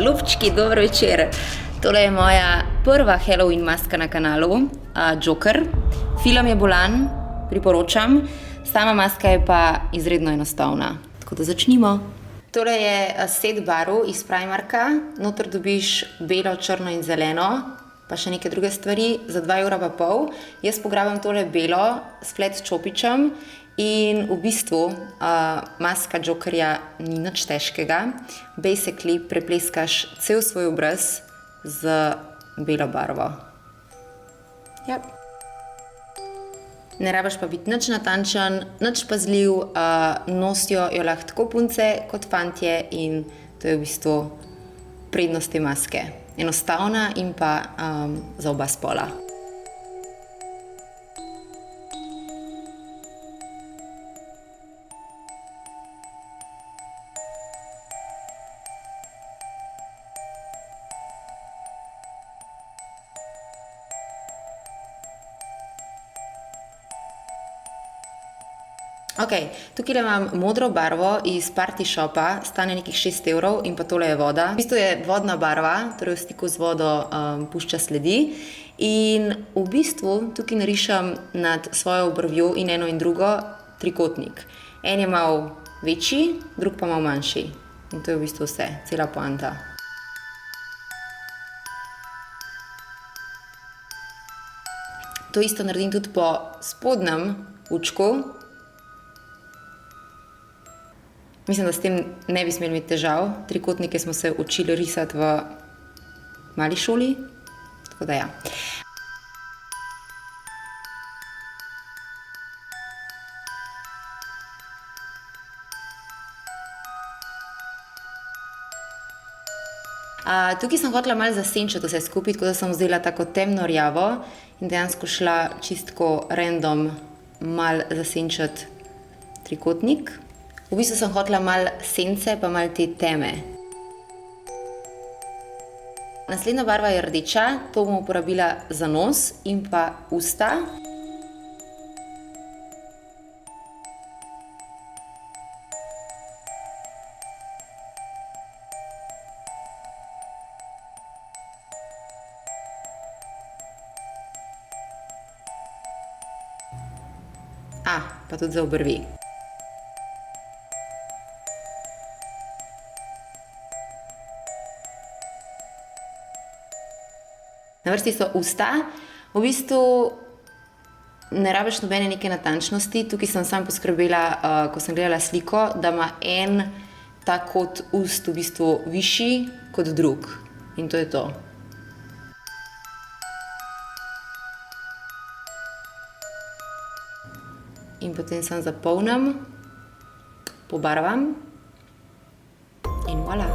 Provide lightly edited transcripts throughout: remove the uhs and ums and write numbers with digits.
Ljubčki, dobro večer. Tole je moja prva Halloween maska na kanalu, Joker. Film je bolan, priporočam. Sama maska je pa izredno enostavna. Tako da začnimo. Tole je set barv iz Primarka. Noter dobiš belo, črno in zeleno, pa še neke druge stvari za 2,5 €. Jaz pograbam tole belo splet s čopičem in v bistvu maska Jokerja ni nič težkega. Basically prepleskaš cel svoj obraz z belo barvo. Ja. Ne rabiš pa biti nič natančen, nič pazljiv, nosijo jo lahko tako punce kot fantje in to je v bistvu prednost te maske. Enostavna in pa za oba spola. Ok, tukaj imam modro barvo iz Party Shopa, stane nekih 6 € in pa tole je voda. V bistvu je vodna barva, torej v stiku z vodo pušča sledi. In v bistvu tukaj narišem nad svojo obrvjo in eno in drugo trikotnik. En je malo večji, drug pa malo manjši. In to je v bistvu vse, cela poanta. To isto naredim tudi po spodnjem učku. Mislim, da s tem ne bi smeli imeti težav. Trikotnike smo se učili risati v mali šoli, tako da ja. Tukaj sem hotela malo zasenčiti vse skupaj, tako da sem vzela tako temno rjavo in dejansko šla čistko random malo zasenčiti trikotnik. V bistvu sem hotela malo sence pa malo te teme. Naslednja barva je rdeča, to bom uporabila za nos in pa usta. Pa tudi za obrvi. Na vrsti so usta. V bistvu ne rabiš nobene neke natančnosti. Tukaj sem samo poskrbela, ko sem gledala sliko, da ima en ta kot ust v bistvu višji kot drug. In to je to. In potem sem zapolnim, pobarvam in voilà.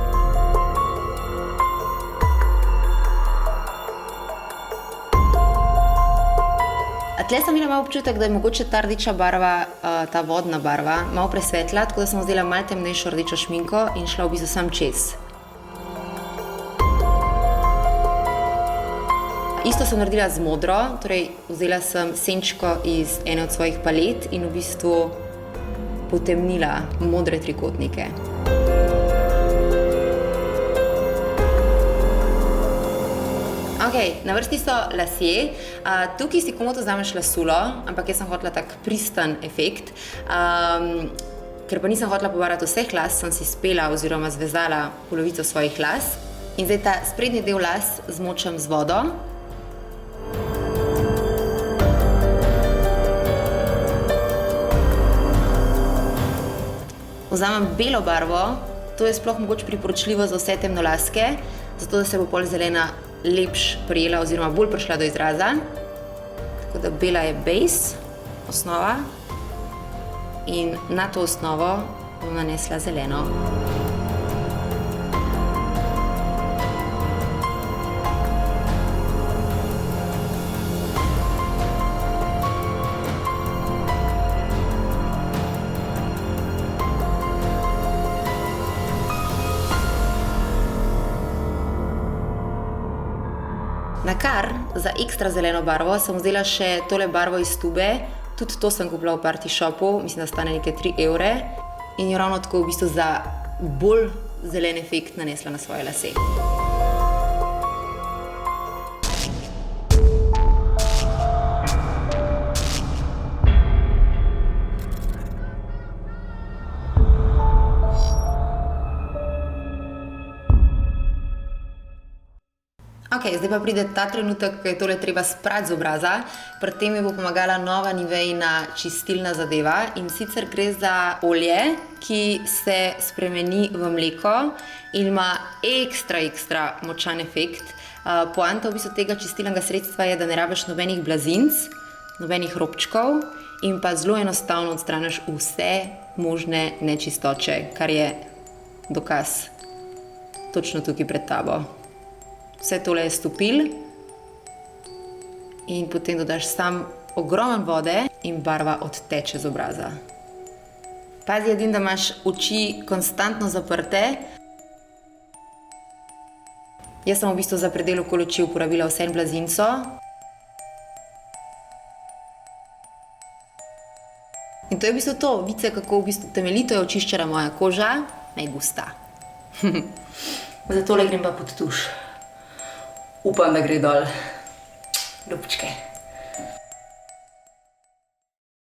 Tle sem imela malo občutek, da je mogoče ta rdeča barva, ta vodna barva, malo presvetla, tako da sem vzela malo temnejšo rdečo šminko in šla v bistvu sam čez. Isto sem naredila z modro, torej vzela sem senčko iz ene od svojih palet in v bistvu potemnila modre trikotnike. Ok, na vrsti so lasje. Tukaj si komot vzameš lasulo, ampak jaz sem hotela tak pristen efekt. Ker pa nisem hotela pobarvati vseh las, sem si spela oziroma zvezala polovico svojih las. In zdaj ta sprednji del las zmočem z vodo. Vzamem belo barvo, to je sploh mogoče priporočljivo za vse temnolaske, zato da se bo pol zelena lepš prijela oziroma bolj prišla do izraza. Tako da bela je base, osnova, in na to osnovo bom nanesla zeleno. Nakar za ekstra zeleno barvo sem vzela še tole barvo iz tube, tudi to sem kupila v Party Shopu, mislim, da stane neke 3 €. In jo ravno tako v bistvu za bolj zelen efekt nanesla na svoje lase. Ok, zdaj pa pride ta trenutek, ko je tole treba sprati z obraza. Pri tem mi bo pomagala nova Nivejina čistilna zadeva, in sicer gre za olje, ki se spremeni v mleko in ima ekstra močan efekt. Poanta v bistvu tega čistilnega sredstva je, da ne rabiš nobenih blazinc, nobenih robčkov in pa zelo enostavno odstraniš vse možne nečistoče, kar je dokaz točno tukaj pred tabo. Vse tole je stopil in potem dodaš sam ogromen vode in barva odteče z obraza. Pazi, edino, da imaš oči konstantno zaprte. Jaz sem v bistvu za predel okoli oči uporabila vseeno blazinco. In to je v bistvu to, vidite, kako v bistvu temeljito je očiščena moja koža, ne gusta. Za tole grem pa pod tuš. Upam, da gre dol. Ljubčke.